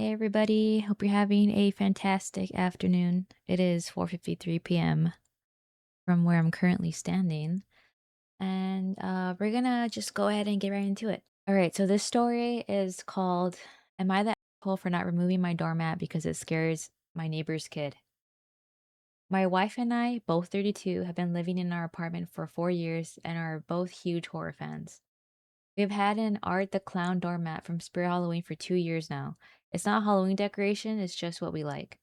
Hey everybody, hope you're having a fantastic afternoon. It is 4:53 p.m. from where I'm currently standing, and we're gonna just go ahead and get right into it. All right, so this story is called Am I the Asshole for Not Removing My Doormat Because It Scares My Neighbor's Kid? My wife and I, both 32, have been living in our apartment for 4 years and are both huge horror fans. We've had an Art the Clown doormat from Spirit Halloween for 2 years now. It's not a Halloween decoration, it's just what we like.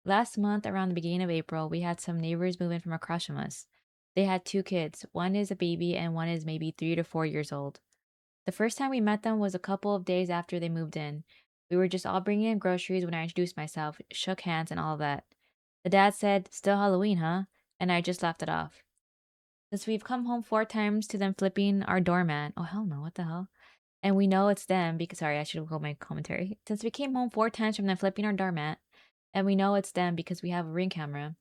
Last month, around the beginning of April, we had some neighbors move in from across from us. They had two kids. One is a baby and one is maybe 3 to 4 years old. The first time we met them was a couple of days after they moved in. We were just all bringing in groceries when I introduced myself, shook hands, and all of that. The dad said, "Still Halloween, huh?" And I just laughed it off. Since we've come home 4 times to them flipping our doormat. Oh, hell no, what the hell? And we know it's them because, sorry, I should have called my commentary. Since we came home 4 times from them flipping our doormat, and we know it's them because we have a ring camera,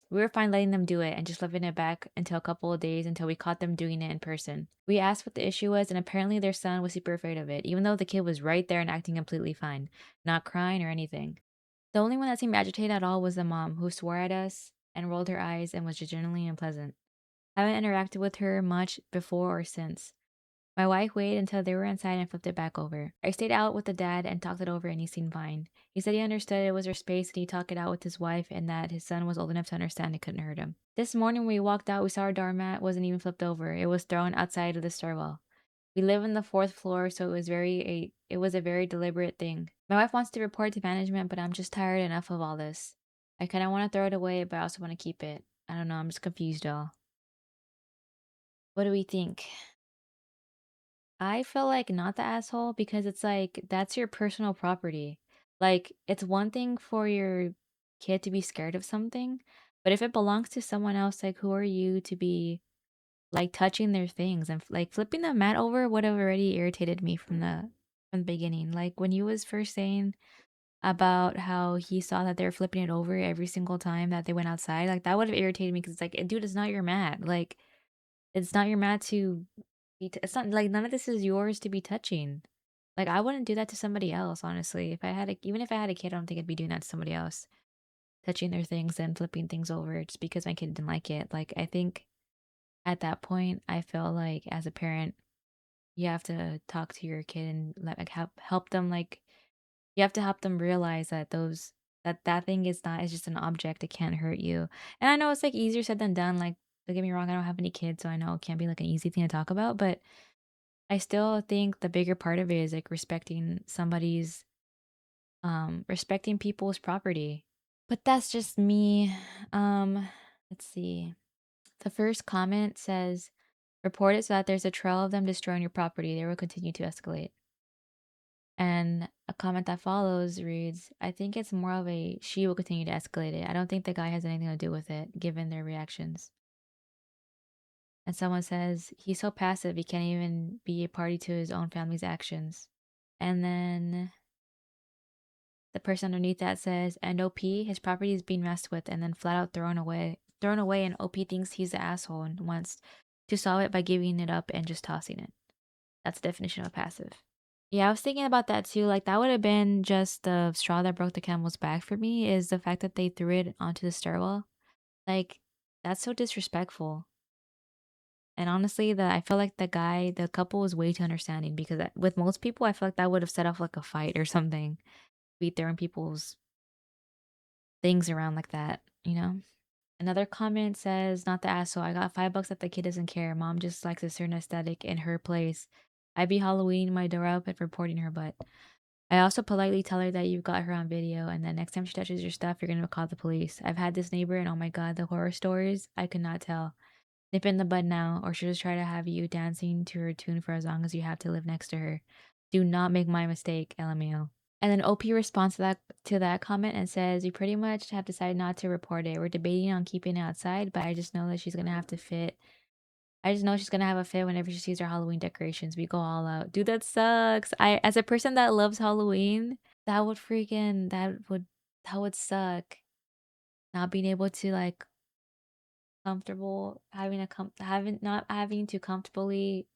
we were fine letting them do it and just leaving it back until a couple of days until we caught them doing it in person. We asked what the issue was, and apparently their son was super afraid of it, even though the kid was right there and acting completely fine, not crying or anything. The only one that seemed agitated at all was the mom, who swore at us and rolled her eyes and was just generally unpleasant. Haven't interacted with her much before or since. My wife waited until they were inside and flipped it back over. I stayed out with the dad and talked it over and he seemed fine. He said he understood it was their space and he talked it out with his wife and that his son was old enough to understand it couldn't hurt him. This morning when we walked out, we saw our doormat wasn't even flipped over. It was thrown outside of the stairwell. We live on the fourth floor, so it was a very deliberate thing. My wife wants to report to management, but I'm just tired enough of all this. I kinda wanna throw it away, but I also wanna keep it. I don't know, I'm just confused all. What do we think? I feel like not the asshole because it's like that's your personal property. Like it's one thing for your kid to be scared of something, but if it belongs to someone else, like who are you to be like touching their things and like flipping the mat over would have already irritated me from the beginning. Like when you was first saying about how he saw that they were flipping it over every single time that they went outside, like that would have irritated me because it's like, dude, it's not your mat. Like it's not your mat to it's not like none of this is yours to be touching. Like, I wouldn't do that to somebody else, honestly. If I had a even if I had a kid, I don't think I'd be doing that to somebody else, touching their things and flipping things over just because my kid didn't like it. Like, I think at that point, I feel like as a parent, you have to talk to your kid and like help them like you have to help them realize that that thing is not it's just an object, it can't hurt you. And I know it's like easier said than done. Like, don't get me wrong, I don't have any kids, so I know it can't be like an easy thing to talk about, but I still think the bigger part of it is like respecting people's property. But that's just me. Um, let's see. The first comment says, report it so that there's a trail of them destroying your property. They will continue to escalate. And a comment that follows reads, I think it's more of a she will continue to escalate it. I don't think the guy has anything to do with it, given their reactions. And someone says, he's so passive, he can't even be a party to his own family's actions. And then the person underneath that says, and OP, his property is being messed with and then flat out thrown away. Thrown away, and OP thinks he's the asshole and wants to solve it by giving it up and just tossing it. That's the definition of passive. Yeah, I was thinking about that too. Like that would have been just the straw that broke the camel's back for me is the fact that they threw it onto the stairwell. Like that's so disrespectful. And honestly, I feel like the couple was way too understanding because with most people, I feel like that would have set off like a fight or something. Be throwing people's things around like that, you know? Another comment says, not the asshole. I got $5 that the kid doesn't care. Mom just likes a certain aesthetic in her place. I be Halloween my door up and reporting her butt. I also politely tell her that you've got her on video and that next time she touches your stuff, you're gonna call the police. I've had this neighbor and oh my god, the horror stories, I could not tell. Nip in the bud now, or she'll just try to have you dancing to her tune for as long as you have to live next to her. Do not make my mistake, LMAO. And then OP responds to that comment and says, "We pretty much have decided not to report it. We're debating on keeping it outside, but I just know that she's gonna have to fit. I just know she's gonna have a fit whenever she sees our Halloween decorations. We go all out. Dude, that sucks. I as a person that loves Halloween, that would suck. Not being able to like comfortable having a com having not having to comfortably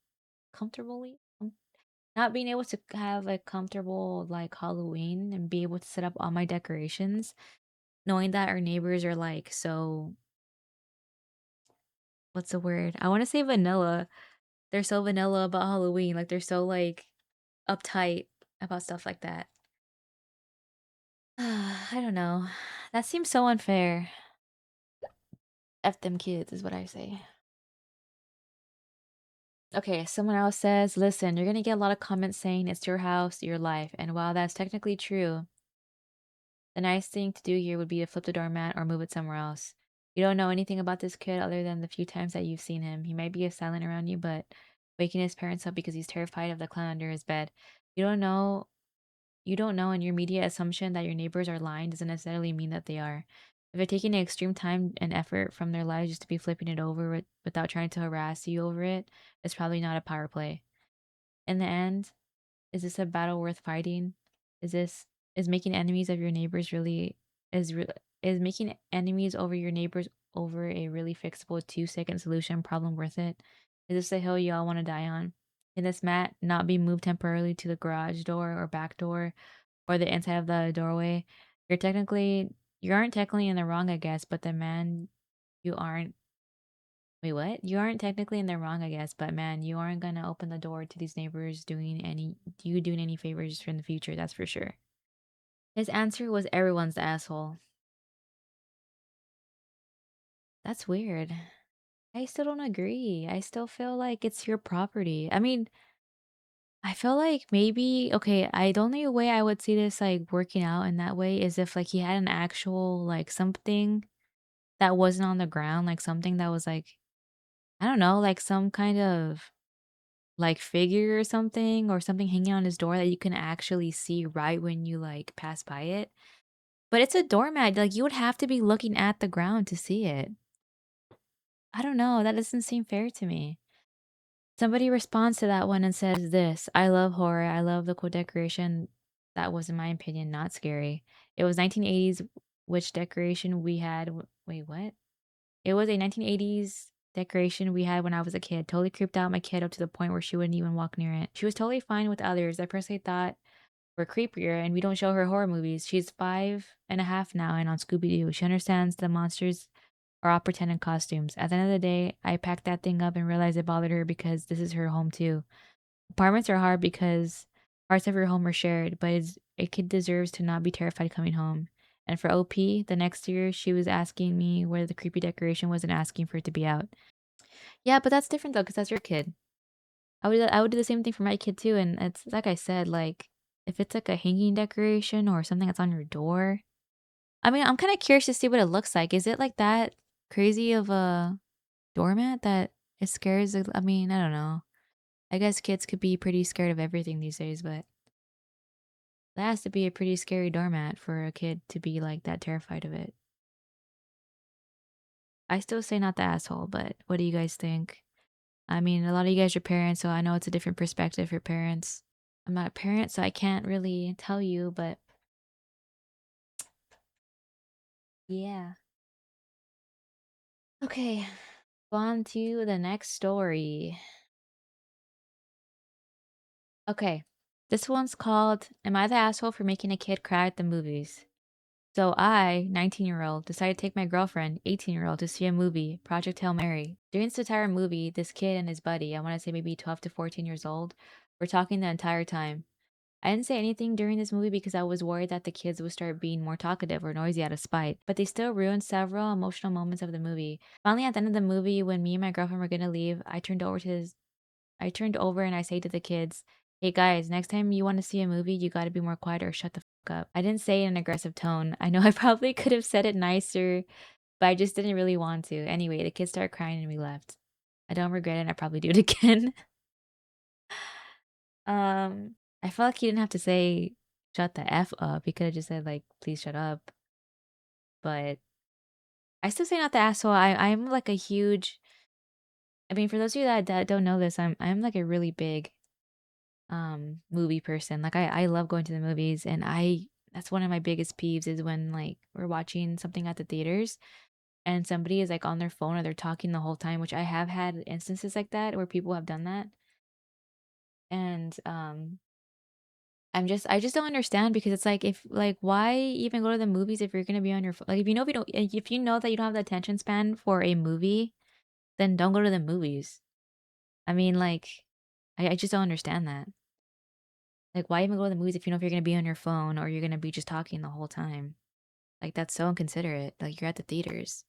comfortably not being able to have a comfortable like Halloween and be able to set up all my decorations, knowing that our neighbors are like so what's the word? I want to say vanilla. They're so vanilla about Halloween. Like they're so like uptight about stuff like that. I don't know. That seems so unfair. F them kids is what I say. Okay, someone else says, listen, you're gonna get a lot of comments saying it's your house, your life. And while that's technically true, the nice thing to do here would be to flip the doormat or move it somewhere else. You don't know anything about this kid other than the few times that you've seen him. He might be silent around you, but waking his parents up because he's terrified of the clown under his bed. You don't know and your immediate assumption that your neighbors are lying doesn't necessarily mean that they are. If they're taking an extreme time and effort from their lives just to be flipping it over without trying to harass you over it, it's probably not a power play. In the end, is this a battle worth fighting? Is this is making enemies of your neighbors really is re- is making enemies over your neighbors over a really fixable 2-second solution problem worth it? Is this a hill you all want to die on? Can this mat not be moved temporarily to the garage door or back door or the inside of the doorway? You aren't technically in the wrong, I guess, but the man you aren't wait, what? You aren't technically in the wrong, I guess, but man, you aren't gonna open the door to these neighbors doing any favors in the future, that's for sure. His answer was everyone's the asshole. That's weird. I still don't agree. I still feel like it's your property. I mean, I feel like maybe okay, the only way I would see this like working out in that way is if like he had an actual like something that wasn't on the ground, like something that was like I don't know, like some kind of like figure or something hanging on his door that you can actually see right when you like pass by it. But it's a doormat. Like you would have to be looking at the ground to see it. I don't know. That doesn't seem fair to me. Somebody responds to that one and says this: I love horror. I love the cool decoration. That was, in my opinion, not scary. It was 1980s, which decoration we had. Wait, what? It was a 1980s decoration we had when I was a kid. Totally creeped out my kid up to the point where she wouldn't even walk near it. She was totally fine with others. I personally thought we're creepier and we don't show her horror movies. She's 5.5 now and on Scooby Doo. She understands the monsters are all pretending costumes. At the end of the day, I packed that thing up and realized it bothered her because this is her home too. Apartments are hard because parts of your home are shared, but a kid deserves to not be terrified coming home. And for OP, the next year, she was asking me where the creepy decoration was and asking for it to be out. Yeah, but that's different though, because that's your kid. I would do the same thing for my kid too, and it's like I said, like if it's like a hanging decoration or something that's on your door. I mean, I'm kind of curious to see what it looks like. Is it like that crazy of a doormat that it scares? I mean, I don't know. I guess kids could be pretty scared of everything these days, but that has to be a pretty scary doormat for a kid to be like that terrified of it. I still say not the asshole, but what do you guys think? I mean, a lot of you guys are parents, so I know it's a different perspective for parents. I'm not a parent, so I can't really tell you, but yeah. Okay, on to the next story. Okay, this one's called Am I the Asshole for Making a Kid Cry at the Movies? So I, 19-year-old, decided to take my girlfriend, 18-year-old, to see a movie, Project Hail Mary. During this entire movie, this kid and his buddy, I want to say maybe 12 to 14 years old, were talking the entire time. I didn't say anything during this movie because I was worried that the kids would start being more talkative or noisy out of spite, but they still ruined several emotional moments of the movie. Finally, at the end of the movie, when me and my girlfriend were gonna leave, I turned over and I say to the kids, "Hey guys, next time you want to see a movie, you got to be more quiet or shut the fuck up." I didn't say it in an aggressive tone. I know I probably could have said it nicer, but I just didn't really want to. Anyway, the kids started crying and we left. I don't regret it. I probably do it again. I felt like he didn't have to say shut the f up. He could have just said like, "Please shut up." But I still say not the asshole. I'm like a huge. I mean, for those of you that don't know this, I'm like a really big movie person. Like I love going to the movies and I that's one of my biggest peeves is when like we're watching something at the theaters and somebody is like on their phone or they're talking the whole time, which I have had instances like that where people have done that. And I just don't understand because it's like if like why even go to the movies if you're gonna be on your like if you know if you know that you don't have the attention span for a movie, then don't go to the movies. I mean, like, I just don't understand that. Like, why even go to the movies if you know if you're gonna be on your phone or you're gonna be just talking the whole time? Like, that's so inconsiderate. Like, you're at the theaters.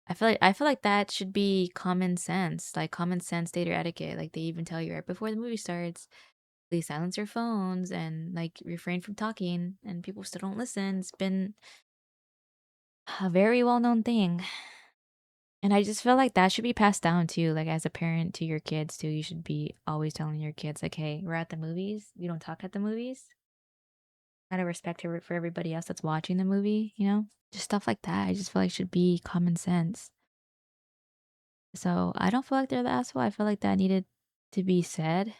I feel like that should be common sense, like common sense theater etiquette. Like they even tell you right before the movie starts, please silence your phones and like refrain from talking, and people still don't listen. It's been a very well known thing. And I just feel like that should be passed down too, like as a parent to your kids too. You should be always telling your kids, like, hey, we're at the movies. We don't talk at the movies. Out of respect for everybody else that's watching the movie, you know? Just stuff like that. I just feel like should be common sense. So I don't feel like they're the asshole. I feel like that needed to be said,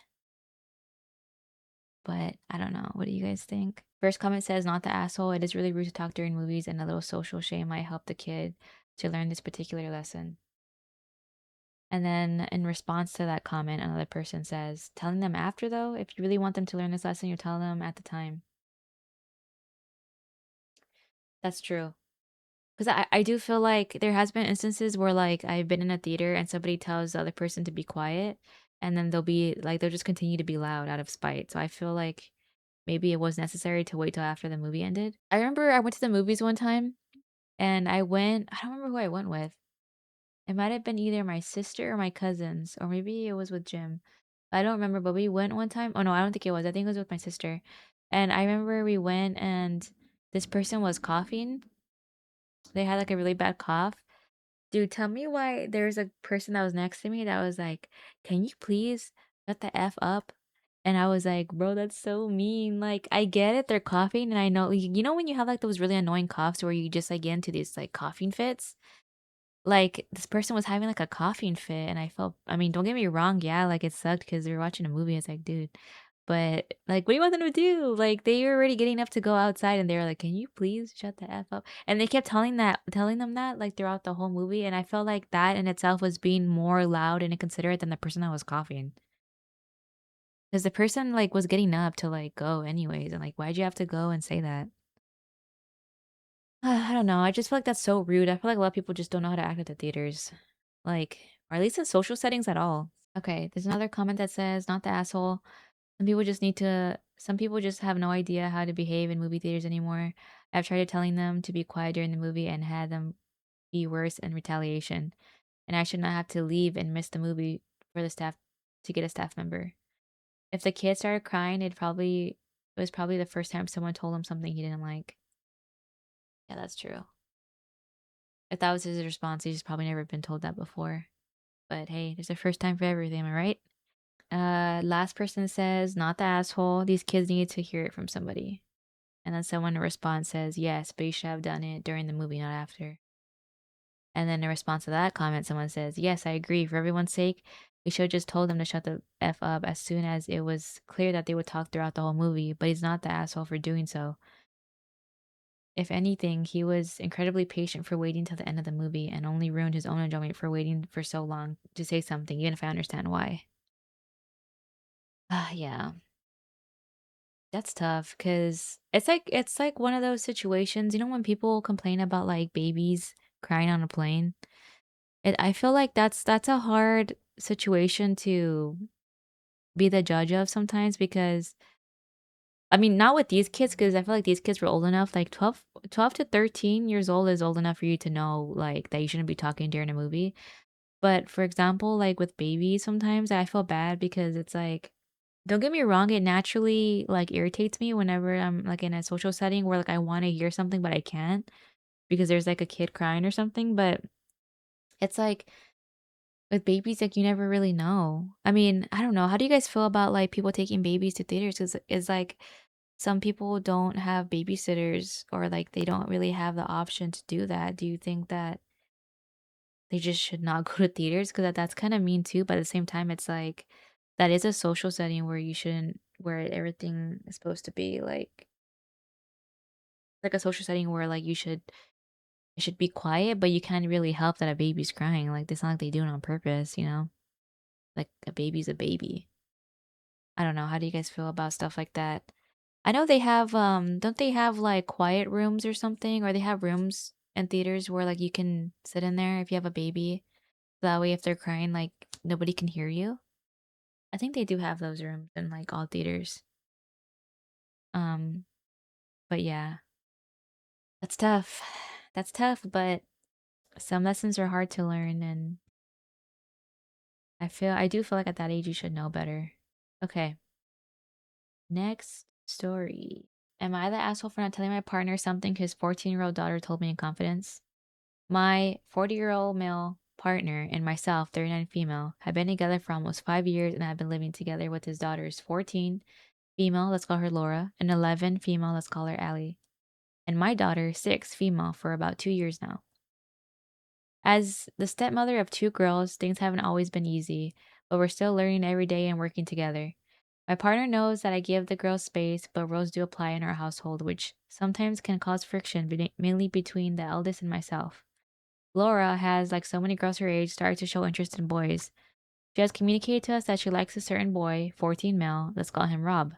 but I don't know. What do you guys think? First comment says, not the asshole. It is really rude to talk during movies, and a little social shame might help the kid to learn this particular lesson. And then in response to that comment, another person says, telling them after though, if you really want them to learn this lesson, you tell them at the time. That's true. Because I do feel like there has been instances where like I've been in a theater and somebody tells the other person to be quiet and then they'll be like they'll just continue to be loud out of spite. So I feel like maybe it was necessary to wait till after the movie ended. I remember I went to the movies one time and I don't remember who I went with. It might have been either my sister or my cousins, or maybe it was with Jim. I don't remember, but we went one time. Oh no, I don't think it was. I think it was with my sister. And I remember we went and this person was coughing. They had like a really bad cough. Dude, tell me why there's a person that was next to me that was like, "Can you please shut the F up?" And I was like, "Bro, that's so mean." Like, I get it, they're coughing, and I know you know when you have like those really annoying coughs where you just like get into these like coughing fits? Like, this person was having like a coughing fit, and I mean, don't get me wrong, yeah, like it sucked because we were watching a movie. It's like, dude, but like, what do you want them to do? Like, they were already getting up to go outside, and they were like, "Can you please shut the F up?" And they kept telling them that like throughout the whole movie. And I felt like that in itself was being more loud and inconsiderate than the person that was coughing. Because the person like was getting up to like go anyways, and like, why'd you have to go and say that? I don't know. I just feel like that's so rude. I feel like a lot of people just don't know how to act at the theaters, like, or at least in social settings at all. Okay, there's another comment that says, "Not the asshole." Some people just have no idea how to behave in movie theaters anymore. I've tried telling them to be quiet during the movie and had them be worse in retaliation. And I should not have to leave and miss the movie for the staff to get a staff member. If the kid started crying, it was probably the first time someone told him something he didn't like. Yeah, that's true. If that was his response, he's probably never been told that before. But hey, there's a first time for everything, am I right? Last person says, not the asshole. These kids need to hear it from somebody. And then someone in response says, yes, but you should have done it during the movie, not after. And then in response to that comment, someone says, yes, I agree. For everyone's sake, we should have just told them to shut the F up as soon as it was clear that they would talk throughout the whole movie, but he's not the asshole for doing so. If anything, he was incredibly patient for waiting till the end of the movie and only ruined his own enjoyment for waiting for so long to say something, even if I understand why. Yeah. That's tough because it's like one of those situations, you know, when people complain about like babies crying on a plane. I feel like that's a hard situation to be the judge of sometimes because I mean, not with these kids because I feel like these kids were old enough, like 12 to 13 years old is old enough for you to know like that you shouldn't be talking during a movie. But for example, like with babies, sometimes I feel bad because it's like, don't get me wrong, it naturally like irritates me whenever I'm like in a social setting where like I want to hear something but I can't because there's like a kid crying or something. But it's like with babies, like you never really know. I mean, I don't know. How do you guys feel about like people taking babies to theaters? Because it's like some people don't have babysitters or like they don't really have the option to do that. Do you think that they just should not go to theaters because that's kind of mean too, but at the same time, it's like that is a social setting where you shouldn't where everything is supposed to be like a social setting where like it should be quiet, but you can't really help that a baby's crying. Like it's not like they do it on purpose, you know? Like a baby's a baby. I don't know. How do you guys feel about stuff like that? I know they have don't they have like quiet rooms or something, or they have rooms in theaters where like you can sit in there if you have a baby. That way if they're crying like nobody can hear you. I think they do have those rooms in like all theaters. Um but yeah, that's tough. That's tough, but some lessons are hard to learn, and I do feel like at that age you should know better. Okay, next story. Am I the asshole for not telling my partner something his 14-year-old daughter told me in confidence? My 40-year-old male partner and myself, 39 female, have been together for almost 5 years and have been living together with his daughters, 14 female, let's call her Laura, and 11 female, let's call her Allie, and my daughter, 6 female, for about 2 years now. As the stepmother of two girls, things haven't always been easy, but we're still learning every day and working together. My partner knows that I give the girls space, but rules do apply in our household, which sometimes can cause friction, mainly between the eldest and myself. Laura has, like so many girls her age, started to show interest in boys. She has communicated to us that she likes a certain boy, 14 male, let's call him Rob.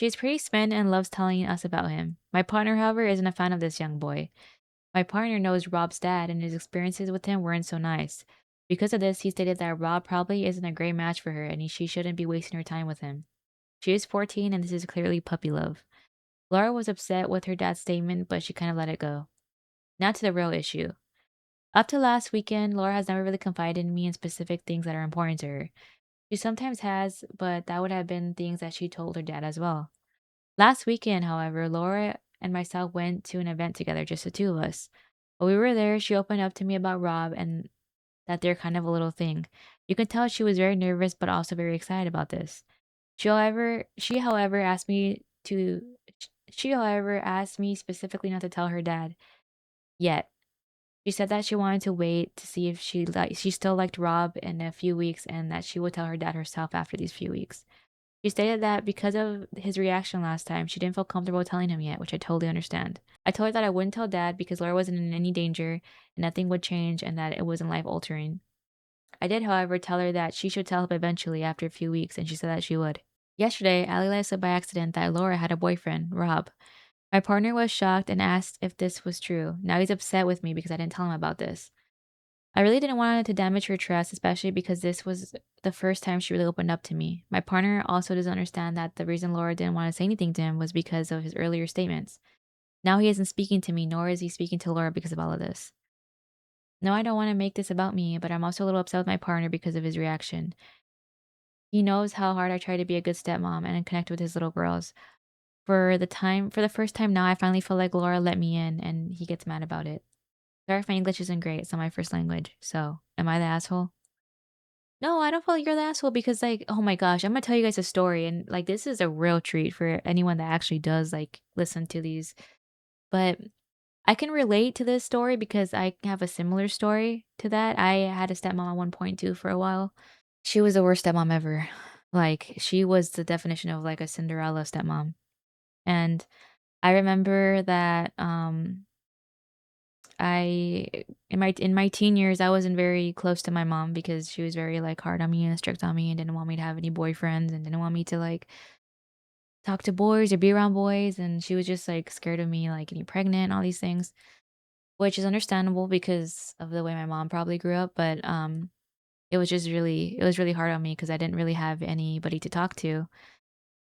She is pretty spent and loves telling us about him. My partner, however, isn't a fan of this young boy. My partner knows Rob's dad, and his experiences with him weren't so nice. Because of this, he stated that Rob probably isn't a great match for her and she shouldn't be wasting her time with him. She is 14 and this is clearly puppy love. Laura was upset with her dad's statement, but she kind of let it go. Now to the real issue. Up to last weekend, Laura has never really confided in me in specific things that are important to her. She sometimes has, but that would have been things that she told her dad as well. Last weekend, however, Laura and myself went to an event together, just the two of us. While we were there, she opened up to me about Rob and that they're kind of a little thing. You can tell she was very nervous but also very excited about this. She however asked me to she however asked me specifically not to tell her dad yet. She said that she wanted to wait to see if she still liked Rob in a few weeks and that she would tell her dad herself after these few weeks. She stated that because of his reaction last time, she didn't feel comfortable telling him yet, which I totally understand. I told her that I wouldn't tell dad because Laura wasn't in any danger and nothing would change and that it wasn't life altering. I did, however, tell her that she should tell him eventually after a few weeks, and she said that she would. Yesterday, Ali let us know by accident that Laura had a boyfriend, Rob. My partner was shocked and asked if this was true. Now he's upset with me because I didn't tell him about this. I really didn't want it to damage her trust, especially because this was the first time she really opened up to me. My partner also doesn't understand that the reason Laura didn't want to say anything to him was because of his earlier statements. Now he isn't speaking to me, nor is he speaking to Laura because of all of this. No, I don't want to make this about me, but I'm also a little upset with my partner because of his reaction. He knows how hard I try to be a good stepmom and connect with his little girls. For the first time now, I finally feel like Laura let me in, and he gets mad about it. Sorry if my English isn't great. It's not my first language. So, am I the asshole? No, I don't feel like you're the asshole because, like, oh my gosh, I'm gonna tell you guys a story, and like, this is a real treat for anyone that actually does like listen to these. But I can relate to this story because I have a similar story to that. I had a stepmom at one point too for a while. She was the worst stepmom ever. Like, she was the definition of like a Cinderella stepmom. And I remember that I in my teen years I wasn't very close to my mom because she was very like hard on me and strict on me and didn't want me to have any boyfriends and didn't want me to like talk to boys or be around boys, and she was just like scared of me like getting pregnant and all these things, which is understandable because of the way my mom probably grew up, but it was really hard on me because I didn't really have anybody to talk to.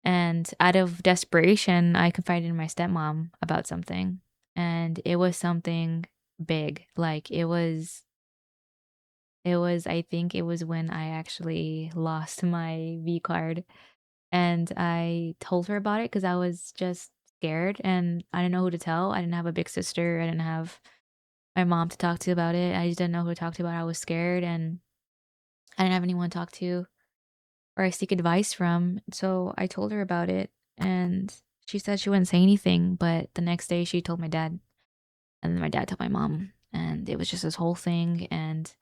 And out of desperation, I confided in my stepmom about something. And it was something big. Like I think it was when I actually lost my V card. And I told her about it because I was just scared and I didn't know who to tell. I didn't have a big sister. I didn't have my mom to talk to about it. I just didn't know who to talk to about it. I was scared and I didn't have anyone to talk to or I seek advice from. So I told her about it and she said she wouldn't say anything, but the next day she told my dad and then my dad told my mom and it was just this whole thing, and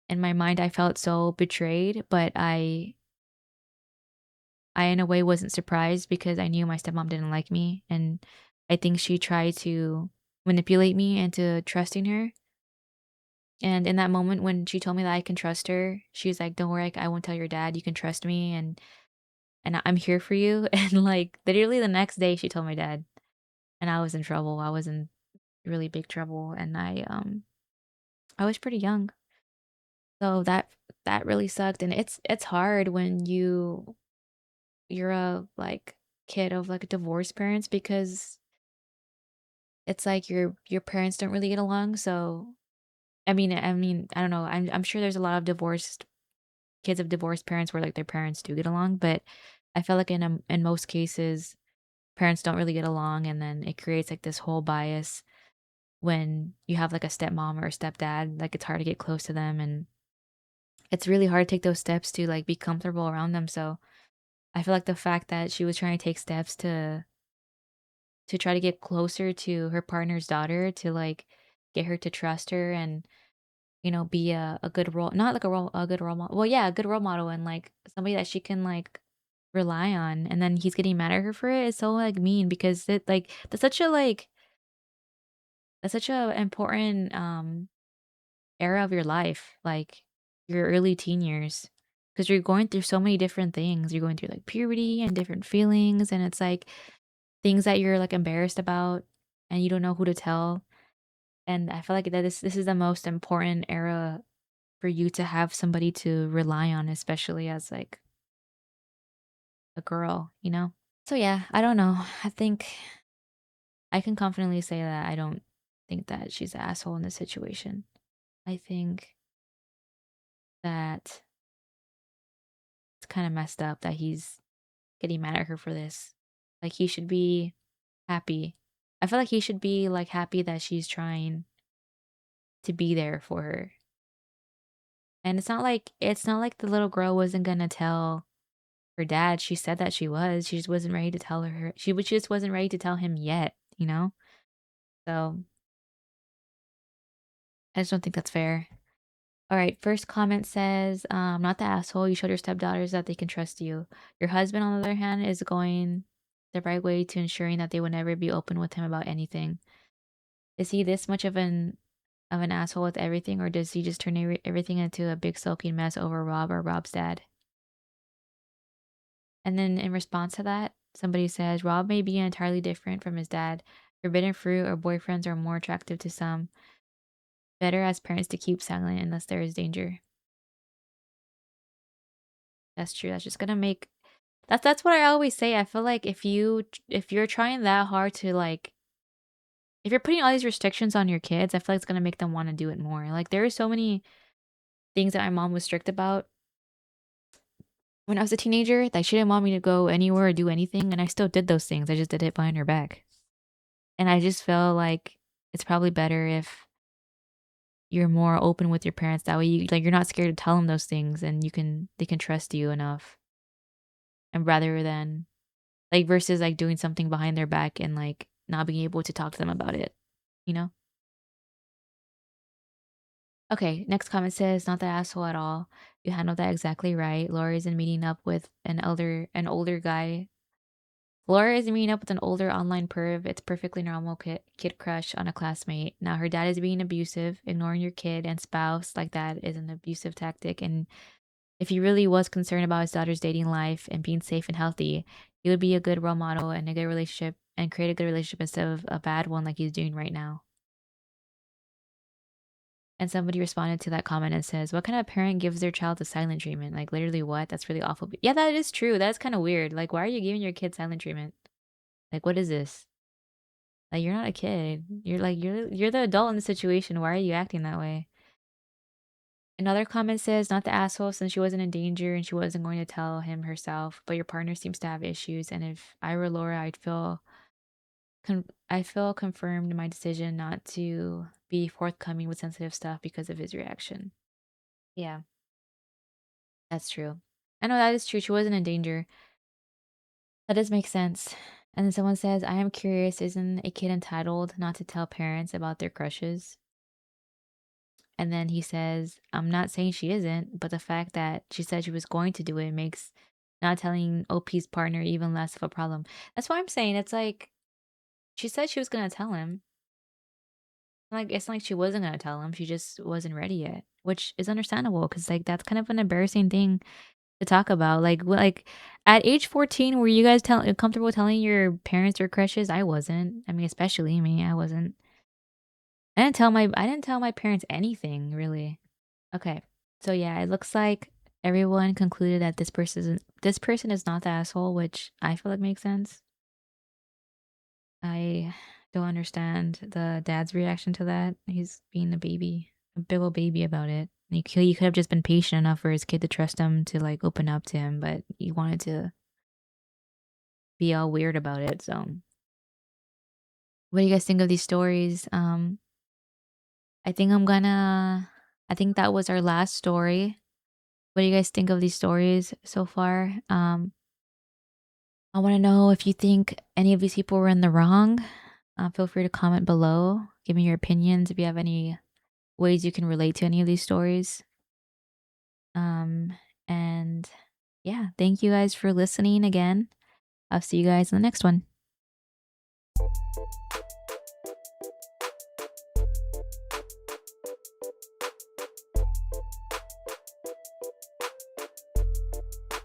in my mind I felt so betrayed, but I in a way wasn't surprised because I knew my stepmom didn't like me, and I think she tried to manipulate me into trusting her. And in that moment when she told me that I can trust her, she was like, "Don't worry, I won't tell your dad. You can trust me, and I'm here for you." And like literally the next day, she told my dad, and I was in trouble. I was in really big trouble, and I was pretty young, so that really sucked. And it's hard when you're a like kid of like divorced parents because it's like your parents don't really get along. So I mean, I don't know. I'm sure there's a lot of divorced kids of divorced parents where like their parents do get along, but I feel like in most cases parents don't really get along, and then it creates like this whole bias when you have like a stepmom or a stepdad. Like it's hard to get close to them, and it's really hard to take those steps to like be comfortable around them. So I feel like the fact that she was trying to take steps to try to get closer to her partner's daughter to like get her to trust her and be a good role, not like a good role model. Well, yeah, a good role model and like somebody that she can like rely on. And then he's getting mad at her for it. It's so like mean because it like that's such a important era of your life, like your early teen years. Because you're going through so many different things. You're going through like puberty and different feelings, and it's like things that you're like embarrassed about and you don't know who to tell. And I feel like that this is the most important era for you to have somebody to rely on, especially as like a girl. So yeah, I don't know. I think I can confidently say that I don't think that she's an asshole in this situation. I think that it's kind of messed up that he's getting mad at her for this. Like he should be happy. I feel like he should be like happy that she's trying to be there for her. And it's not like the little girl wasn't gonna tell her dad. She said that she was. She just wasn't ready to tell her. She just wasn't ready to tell him yet. So I just don't think that's fair. All right, first comment says, not the asshole. You showed your stepdaughters that they can trust you. Your husband, on the other hand, is going the right way to ensuring that they will never be open with him about anything. Is he this much of an asshole with everything, or does he just turn everything into a big sulking mess over Rob or Rob's dad? And then in response to that, somebody says Rob may be entirely different from his dad. Forbidden fruit or boyfriends are more attractive to some. Better as parents to keep silent unless there is danger. That's true. That's just gonna make that's what I always say. I feel like if you're trying that hard to like if you're putting all these restrictions on your kids, I feel like it's gonna make them want to do it more. Like there are so many things that my mom was strict about when I was a teenager. Like she didn't want me to go anywhere or do anything, and I still did those things. I just did it behind her back. And I just feel like it's probably better if you're more open with your parents. That way you're not scared to tell them those things and they can trust you enough. And rather than like versus like doing something behind their back and like not being able to talk to them about it, you know? Okay, next comment says, not the asshole at all. You handled that exactly right. Laura isn't meeting up with an older guy. Laura is meeting up with an older online perv. It's perfectly normal kid crush on a classmate. Now her dad is being abusive. Ignoring your kid and spouse like that is an abusive tactic. And if he really was concerned about his daughter's dating life and being safe and healthy, he would be a good role model and a good relationship and create a good relationship instead of a bad one like he's doing right now. And somebody responded to that comment and says, "What kind of parent gives their child the silent treatment? Like literally what? That's really awful." Yeah, that is true. That's kind of weird. Like, why are you giving your kid silent treatment? Like, what is this? Like, you're not a kid. You're the adult in the situation. Why are you acting that way? Another comment says, "Not the asshole since she wasn't in danger and she wasn't going to tell him herself, but your partner seems to have issues, and if I were Laura, I feel confirmed in my decision not to be forthcoming with sensitive stuff because of his reaction." Yeah, that's true. I know that is true. She wasn't in danger. That does make sense. And then someone says, "I am curious, isn't a kid entitled not to tell parents about their crushes?" And then he says, "I'm not saying she isn't, but the fact that she said she was going to do it makes not telling OP's partner even less of a problem." That's why I'm saying it's like she said she was going to tell him. Like, it's not like she wasn't gonna tell him, she just wasn't ready yet, which is understandable because like, that's kind of an embarrassing thing to talk about. Like, at age 14, were you guys comfortable telling your parents your crushes? I wasn't. I mean, especially me, I wasn't. I didn't tell my parents anything, really. Okay. So, yeah, it looks like everyone concluded that this person is not the asshole, which I feel like makes sense. I don't understand the dad's reaction to that. He's being a baby, a big old baby about it. He could have just been patient enough for his kid to trust him to like open up to him, but he wanted to be all weird about it. So, what do you guys think of these stories? I think I'm gonna. I think that was our last story. What do you guys think of these stories so far? I want to know if you think any of these people were in the wrong. Feel free to comment below. Give me your opinions if you have any ways you can relate to any of these stories. Um, and yeah, thank you guys for listening again. I'll see you guys in the next one.